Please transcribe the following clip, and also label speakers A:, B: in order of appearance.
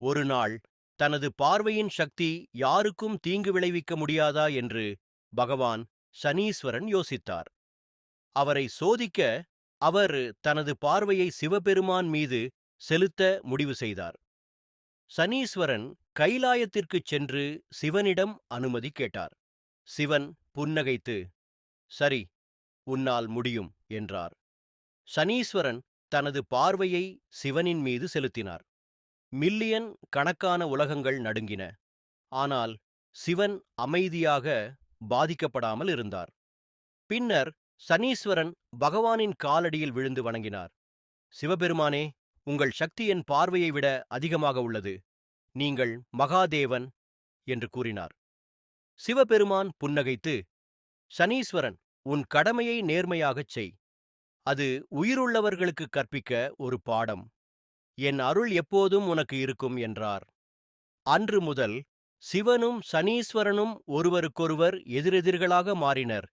A: ஒரு நாள் தனது பார்வையின் சக்தி யாருக்கும் தீங்கு விளைவிக்க முடியாதா என்று பகவான் சனீஸ்வரன் யோசித்தார். அவரை சோதிக்க அவர் தனது பார்வையை சிவபெருமான் மீது செலுத்த முடிவு செய்தார். சனீஸ்வரன் கைலாயத்திற்குச் சென்று சிவனிடம் அனுமதி கேட்டார். சிவன் புன்னகைத்து, "சரி, உன்னால் முடியும்" என்றார். சனீஸ்வரன் தனது பார்வையை சிவனின் மீது செலுத்தினார். மில்லியன் கணக்கான உலகங்கள் நடுங்கின. ஆனால் சிவன் அமைதியாக பாதிக்கப்படாமல் இருந்தார். பின்னர் சனீஸ்வரன் பகவானின் காலடியில் விழுந்து வணங்கினார். "சிவபெருமானே, உங்கள் சக்தி என் பார்வையை விட அதிகமாக உள்ளது. நீங்கள் மகாதேவன்" என்று கூறினார். சிவபெருமான் புன்னகைத்து, "சனீஸ்வரன், உன் கடமையை நேர்மையாகச் செய். அது உயிருள்ளவர்களுக்கு கற்பிக்க ஒரு பாடம். என் அருள் எப்போதும் உனக்கு இருக்கும்" என்றார். அன்று முதல் சிவனும் சனீஸ்வரனும் ஒருவருக்கொருவர் எதிரெதிர்களாக மாறினர்.